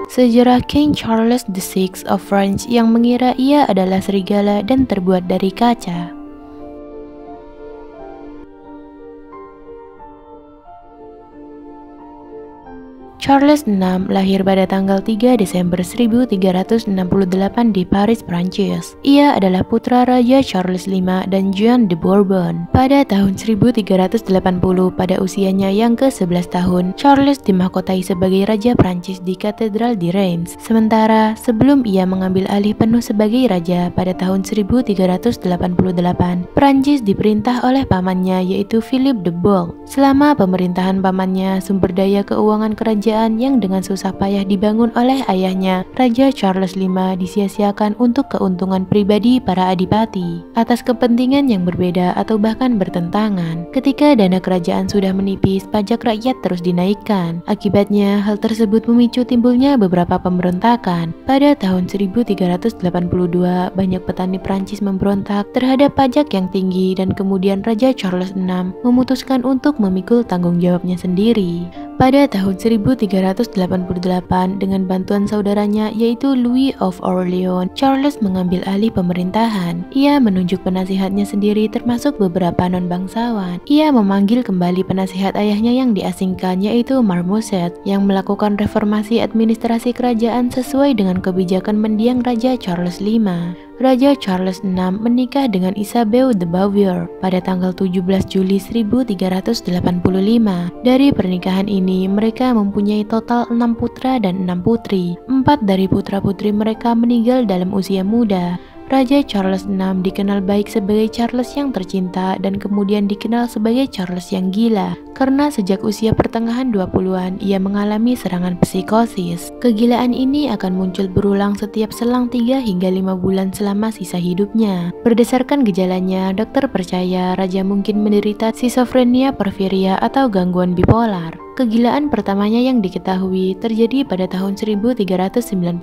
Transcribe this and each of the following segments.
Sejarah King Charles VI of France yang mengira ia adalah serigala dan terbuat dari kaca. Charles VI lahir pada tanggal 3 Desember 1368 di Paris, Prancis. Ia adalah putra Raja Charles V dan Jeanne de Bourbon. Pada tahun 1380, pada usianya yang ke-11 tahun, Charles dimahkotai sebagai Raja Prancis di Katedral di Reims. Sementara, sebelum ia mengambil alih penuh sebagai raja pada tahun 1388, Prancis diperintah oleh pamannya yaitu Philippe de Bohol. Selama pemerintahan pamannya, sumber daya keuangan kerajaan yang dengan susah payah dibangun oleh ayahnya, Raja Charles V, disia-siakan untuk keuntungan pribadi para adipati atas kepentingan yang berbeda atau bahkan bertentangan. Ketika dana kerajaan sudah menipis, pajak rakyat terus dinaikkan. Akibatnya, hal tersebut memicu timbulnya beberapa pemberontakan. Pada tahun 1382, banyak petani Prancis memberontak terhadap pajak yang tinggi dan kemudian Raja Charles VI memutuskan untuk memikul tanggung jawabnya sendiri. Pada tahun 1388, dengan bantuan saudaranya yaitu Louis of Orleans, Charles mengambil alih pemerintahan. Ia menunjuk penasihatnya sendiri termasuk beberapa non-bangsawan. Ia memanggil kembali penasihat ayahnya yang diasingkan yaitu Marmoset yang melakukan reformasi administrasi kerajaan sesuai dengan kebijakan mendiang Raja Charles V. Raja Charles VI menikah dengan Isabelle de Beauvoir pada tanggal 17 Juli 1385. Dari pernikahan ini, mereka mempunyai total 6 putra dan 6 putri. 4 dari putra-putri mereka meninggal dalam usia muda. Raja Charles VI dikenal baik sebagai Charles yang tercinta dan kemudian dikenal sebagai Charles yang gila karena sejak usia pertengahan 20-an ia mengalami serangan psikosis. Kegilaan ini akan muncul berulang setiap selang 3 hingga 5 bulan selama sisa hidupnya. Berdasarkan gejalanya, dokter percaya Raja mungkin menderita schizophrenia porfiria atau gangguan bipolar. Kegilaan pertamanya yang diketahui terjadi pada tahun 1392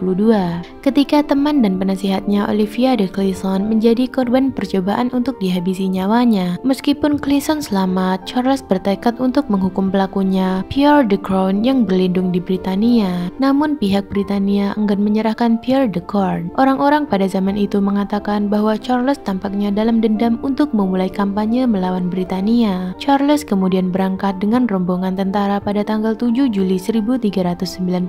ketika teman dan penasihatnya Olivia de Clisson menjadi korban percobaan untuk dihabisi nyawanya. Meskipun Clisson selamat, Charles bertekad untuk menghukum pelakunya, Pierre de Crown yang berlindung di Britania. Namun pihak Britania enggan menyerahkan Pierre de Crown. Orang-orang pada zaman itu mengatakan bahwa Charles tampaknya dalam dendam untuk memulai kampanye melawan Britania. Charles kemudian berangkat dengan rombongan tentara pada tanggal 7 Juli 1392.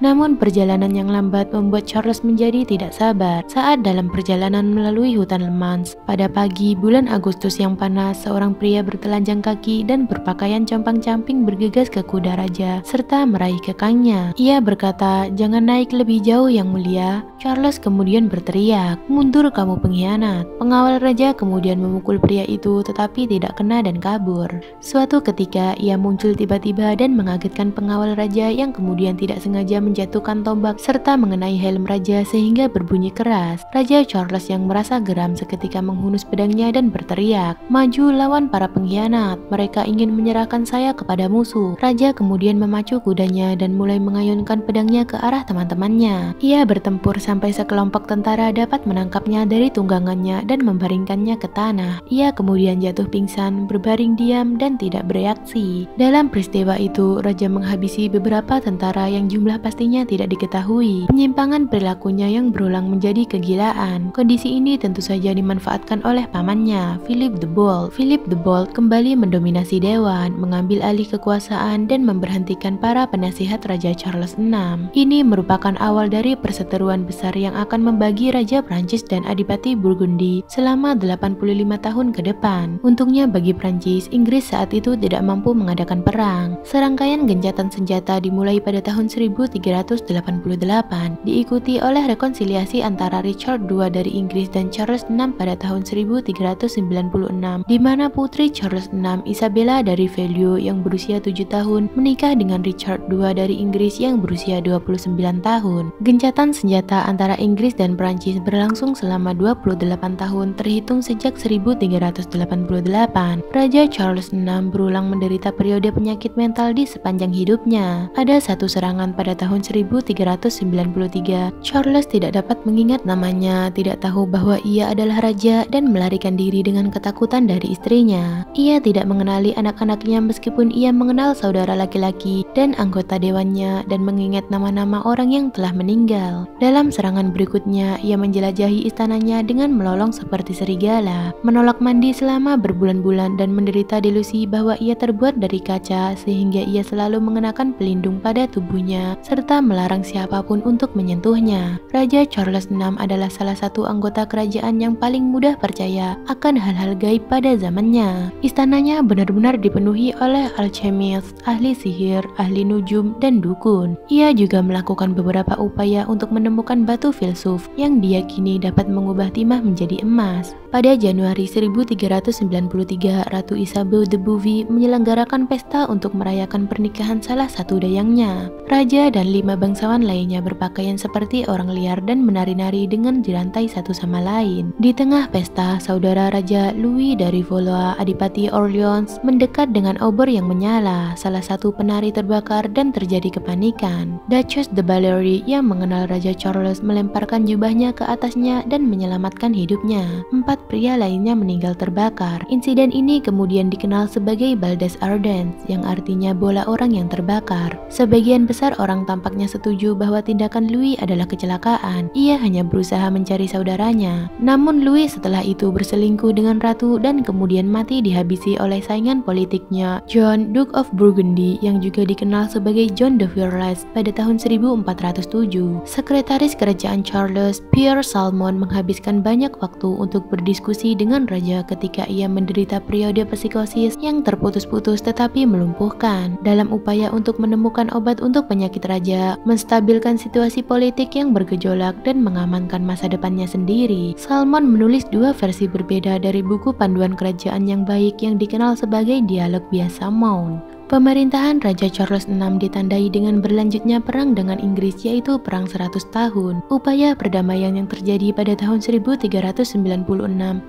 Namun perjalanan yang lambat membuat Charles menjadi tidak sabar. Saat dalam perjalanan melalui hutan Le Mans, pada pagi bulan Agustus yang panas, seorang pria bertelanjang kaki dan berpakaian compang-camping bergegas ke kuda raja serta meraih kekangnya. Ia berkata, "Jangan naik lebih jauh yang mulia." Charles kemudian berteriak, "Mundur kamu pengkhianat." Pengawal raja kemudian memukul pria itu tetapi tidak kena dan kabur. Suatu ketika ia muncul tiba-tiba dan mengagetkan pengawal raja yang kemudian tidak sengaja menjatuhkan tombak serta mengenai helm raja sehingga berbunyi keras. Raja Charles yang merasa geram seketika menghunus pedangnya dan berteriak, "Maju lawan para pengkhianat, mereka ingin menyerahkan saya kepada musuh." Raja kemudian memacu kudanya dan mulai mengayunkan pedangnya ke arah teman-temannya. Ia bertempur sampai sekelompok tentara dapat menangkapnya dari tunggangannya dan membaringkannya ke tanah. Ia kemudian jatuh pingsan, berbaring diam dan tidak bereaksi. Dalam peristiwa itu, Raja menghabisi beberapa tentara yang jumlah pastinya tidak diketahui. Penyimpangan perilakunya yang berulang menjadi kegilaan. Kondisi ini tentu saja dimanfaatkan oleh pamannya, Philippe de Bohol. Philippe de Bohol kembali mendominasi dewan, mengambil alih kekuasaan dan memberhentikan para penasihat Raja Charles VI. Ini merupakan awal dari perseteruan besar yang akan membagi Raja Prancis dan Adipati Burgundi selama 85 tahun ke depan. Untungnya bagi Prancis, Inggris saat itu tidak mampu mengadakan perang. Serangkaian gencatan senjata dimulai pada tahun 1388, diikuti oleh rekonsiliasi antara Richard II dari Inggris dan Charles VI pada tahun 1396, di mana putri Charles VI, Isabella dari Valois yang berusia 7 tahun, menikah dengan Richard II dari Inggris yang berusia 29 tahun. Gencatan senjata antara Inggris dan Prancis berlangsung selama 28 tahun terhitung sejak 1388. Raja Charles VI berulang menderita periode penyakit penyakit mental di sepanjang hidupnya. Ada satu serangan pada tahun 1393, Charles tidak dapat mengingat namanya, tidak tahu bahwa ia adalah raja dan melarikan diri dengan ketakutan dari istrinya. Ia tidak mengenali anak-anaknya meskipun ia mengenal saudara laki-laki dan anggota dewannya dan mengingat nama-nama orang yang telah meninggal. Dalam serangan berikutnya, ia menjelajahi istananya dengan melolong seperti serigala, menolak mandi selama berbulan-bulan dan menderita delusi bahwa ia terbuat dari kaca sehingga ia selalu mengenakan pelindung pada tubuhnya serta melarang siapapun untuk menyentuhnya. Raja Charles VI adalah salah satu anggota kerajaan yang paling mudah percaya akan hal-hal gaib pada zamannya. Istananya benar-benar dipenuhi oleh alchemist, ahli sihir, ahli nujum, dan dukun. Ia juga melakukan beberapa upaya untuk menemukan batu filsuf yang diyakini dapat mengubah timah menjadi emas. Pada Januari 1393, Ratu Isabel de Bourbon menyelenggarakan pesta untuk merayakan pernikahan salah satu dayangnya. Raja dan 5 bangsawan lainnya berpakaian seperti orang liar dan menari-nari dengan dirantai satu sama lain. Di tengah pesta, saudara Raja Louis dari Valois, Adipati Orleans, mendekat dengan obor yang menyala. Salah satu penari terbakar dan terjadi kepanikan. Duchess de Valois yang mengenal Raja Charles melemparkan jubahnya ke atasnya dan menyelamatkan hidupnya. 4 pria lainnya meninggal terbakar. Insiden ini kemudian dikenal sebagai Baldes Ardens, yang artinya bola orang yang terbakar. Sebagian besar orang tampaknya setuju bahwa tindakan Louis adalah kecelakaan. Ia hanya berusaha mencari saudaranya. Namun Louis setelah itu berselingkuh dengan ratu dan kemudian mati dihabisi oleh saingan politiknya, John, Duke of Burgundy, yang juga dikenal sebagai John de Fearless pada tahun 1407. Sekretaris kerajaan Charles, Pierre Salmon, menghabiskan banyak waktu untuk berdiskusi dengan raja ketika ia menderita periode psikosis yang terputus-putus tetapi melumpuhkan. Dalam upaya untuk menemukan obat untuk penyakit raja, menstabilkan situasi politik yang bergejolak dan mengamankan masa depannya sendiri, Salmon menulis 2 versi berbeda dari buku panduan kerajaan yang baik yang dikenal sebagai Dialog Biasa Maun. Pemerintahan Raja Charles VI ditandai dengan berlanjutnya perang dengan Inggris, yaitu Perang 100 Tahun. Upaya perdamaian yang terjadi pada tahun 1396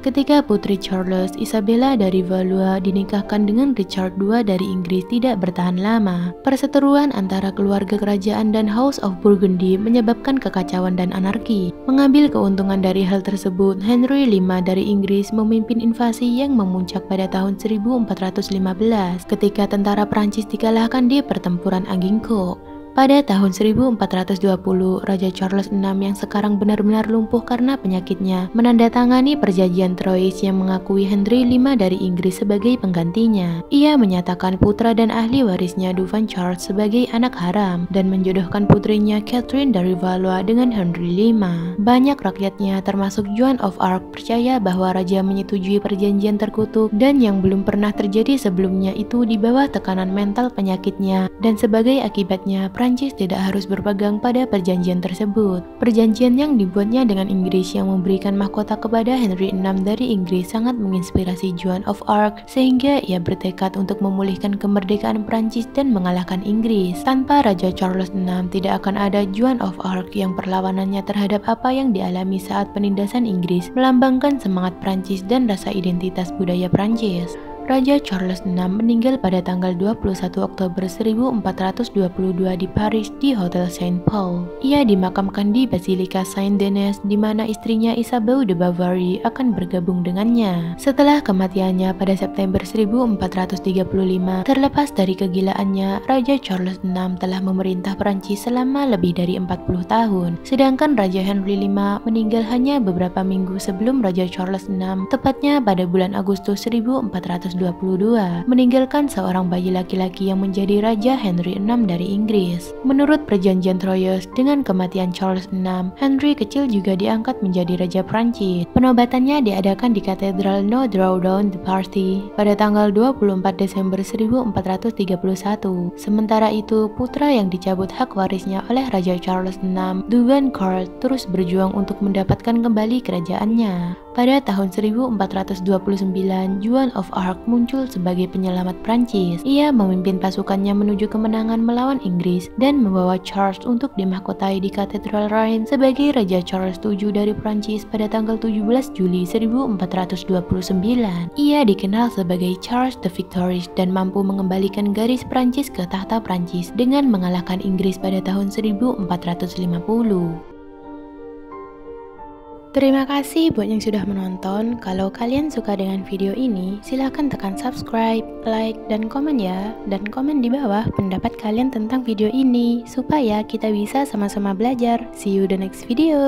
ketika putri Charles, Isabella dari Valois, dinikahkan dengan Richard II dari Inggris tidak bertahan lama. Perseteruan antara keluarga kerajaan dan House of Burgundy menyebabkan kekacauan dan anarki. Mengambil keuntungan dari hal tersebut, Henry V dari Inggris memimpin invasi yang memuncak pada tahun 1415 ketika tentara Prancis dikalahkan di pertempuran Agincourt. Pada tahun 1420, Raja Charles VI yang sekarang benar-benar lumpuh karena penyakitnya menandatangani perjanjian Troyes yang mengakui Henry V dari Inggris sebagai penggantinya. Ia menyatakan putra dan ahli warisnya Dufan Charles sebagai anak haram dan menjodohkan putrinya Catherine dari Valois dengan Henry V. Banyak rakyatnya termasuk Joan of Arc percaya bahwa raja menyetujui perjanjian terkutuk dan yang belum pernah terjadi sebelumnya itu di bawah tekanan mental penyakitnya, dan sebagai akibatnya Prancis tidak harus berpegang pada perjanjian tersebut. Perjanjian yang dibuatnya dengan Inggris yang memberikan mahkota kepada Henry VI dari Inggris sangat menginspirasi Joan of Arc sehingga ia bertekad untuk memulihkan kemerdekaan Prancis dan mengalahkan Inggris. Tanpa Raja Charles VI tidak akan ada Joan of Arc yang perlawanannya terhadap apa yang dialami saat penindasan Inggris melambangkan semangat Prancis dan rasa identitas budaya Prancis. Raja Charles VI meninggal pada tanggal 21 Oktober 1422 di Paris di Hotel Saint Paul. Ia dimakamkan di Basilika Saint-Denis di mana istrinya Isabel de Bavaria akan bergabung dengannya. Setelah kematiannya pada September 1435, terlepas dari kegilaannya, Raja Charles VI telah memerintah Prancis selama lebih dari 40 tahun. Sedangkan Raja Henry V meninggal hanya beberapa minggu sebelum Raja Charles VI, tepatnya pada bulan Agustus 1422, meninggalkan seorang bayi laki-laki yang menjadi Raja Henry VI dari Inggris. Menurut perjanjian Troyes, dengan kematian Charles VI, Henry kecil juga diangkat menjadi Raja Prancis. Penobatannya diadakan di Katedral Notre-Dame de Paris pada tanggal 24 Desember 1431. Sementara itu, putra yang dicabut hak warisnya oleh Raja Charles VI, Dugan Carl, terus berjuang untuk mendapatkan kembali kerajaannya. Pada tahun 1429, Joan of Arc muncul sebagai penyelamat Prancis. Ia memimpin pasukannya menuju kemenangan melawan Inggris dan membawa Charles untuk dimahkotai di Katedral Reims sebagai Raja Charles VII dari Prancis pada tanggal 17 Juli 1429. Ia dikenal sebagai Charles the Victorious dan mampu mengembalikan garis Prancis ke tahta Prancis dengan mengalahkan Inggris pada tahun 1450. Terima kasih buat yang sudah menonton. Kalau kalian suka dengan video ini, silahkan tekan subscribe, like, dan komen ya. Dan komen di bawah pendapat kalian tentang video ini, supaya kita bisa sama-sama belajar. See you the next video.